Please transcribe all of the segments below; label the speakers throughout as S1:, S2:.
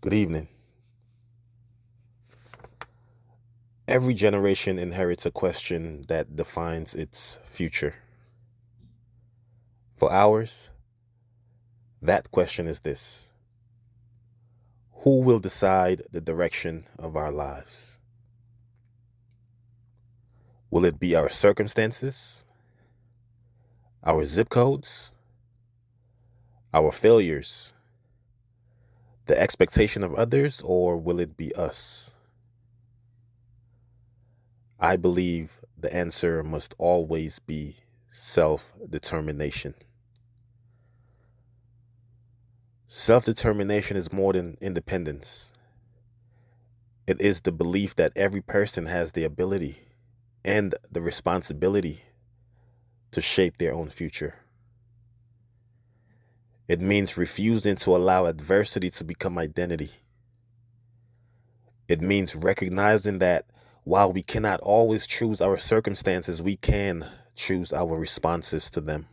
S1: Good evening. Every generation inherits a question that defines its future. For ours, that question is this: who will decide the direction of our lives? Will it be our circumstances, our zip codes, our failures, the expectation of others, or will it be us? I believe the answer must always be self-determination. Self-determination is more than independence. It is the belief that every person has the ability and the responsibility to shape their own future. It means refusing to allow adversity to become identity. It means recognizing that while we cannot always choose our circumstances, we can choose our responses to them.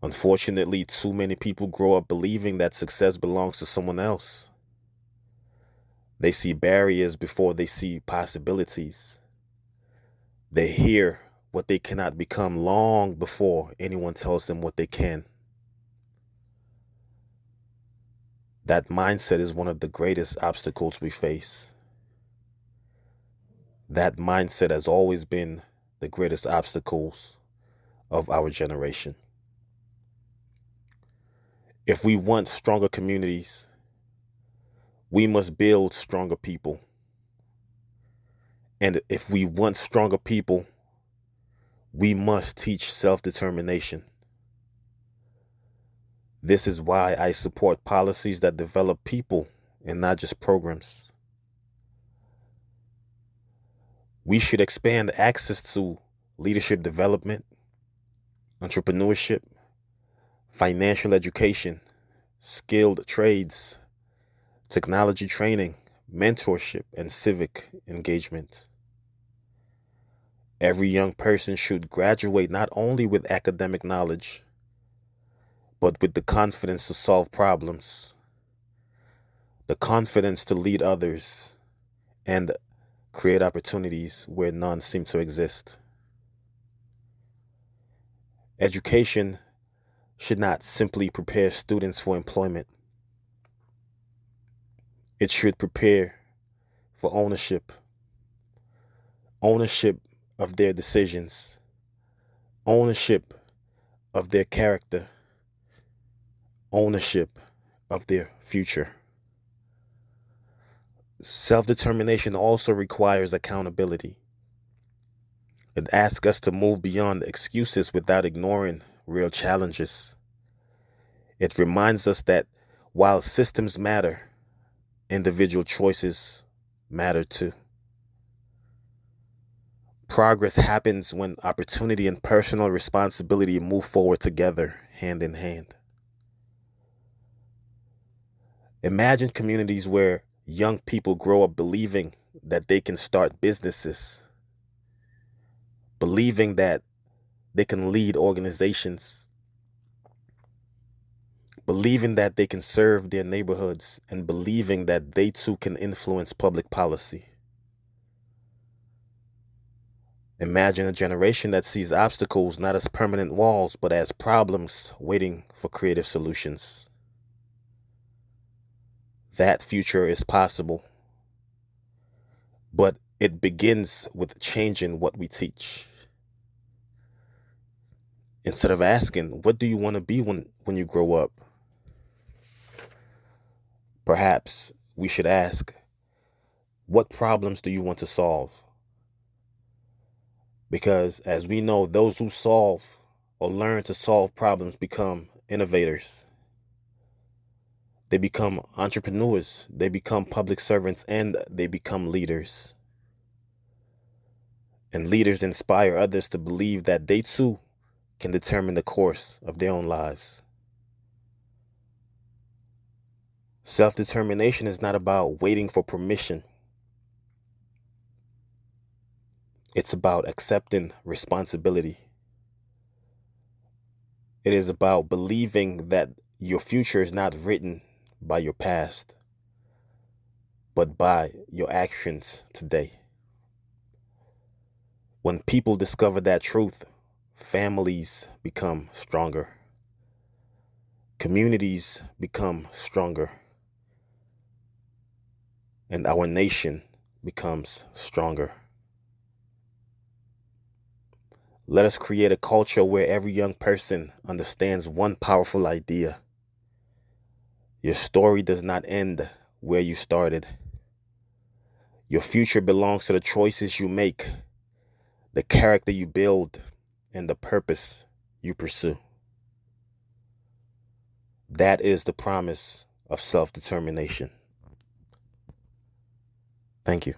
S1: Unfortunately, too many people grow up believing that success belongs to someone else. They see barriers before they see possibilities. They hear what they cannot become long before anyone tells them what they can. That mindset is one of the greatest obstacles we face. That mindset has always been the greatest obstacles of our generation. If we want stronger communities, we must build stronger people. And if we want stronger people, we must teach self-determination. This is why I support policies that develop people and not just programs. We should expand access to leadership development, entrepreneurship, financial education, skilled trades, technology training, mentorship, and civic engagement. Every young person should graduate not only with academic knowledge, but with the confidence to solve problems, the confidence to lead others, and create opportunities where none seem to exist. Education should not simply prepare students for employment. It should prepare for ownership of their decisions, ownership of their character, ownership of their future. Self-determination also requires accountability. It asks us to move beyond excuses without ignoring real challenges. It reminds us that while systems matter, individual choices matter too. Progress happens when opportunity and personal responsibility move forward together, hand in hand. Imagine communities where young people grow up believing that they can start businesses, believing that they can lead organizations, believing that they can serve their neighborhoods, and believing that they too can influence public policy. Imagine a generation that sees obstacles not as permanent walls, but as problems waiting for creative solutions. That future is possible, but it begins with changing what we teach. Instead of asking, what do you want to be when you grow up? Perhaps we should ask, what problems do you want to solve? Because as we know, those who solve or learn to solve problems become innovators. They become entrepreneurs, they become public servants, and they become leaders. And leaders inspire others to believe that they too can determine the course of their own lives. Self-determination is not about waiting for permission. It's about accepting responsibility. It is about believing that Your future is not written by your past, but by your actions today. When people discover that truth, families become stronger, communities become stronger, and our nation becomes stronger. Let us create a culture where every young person understands one powerful idea. Your story does not end where you started. Your future belongs to the choices you make, the character you build, and the purpose you pursue. That is the promise of self-determination. Thank you.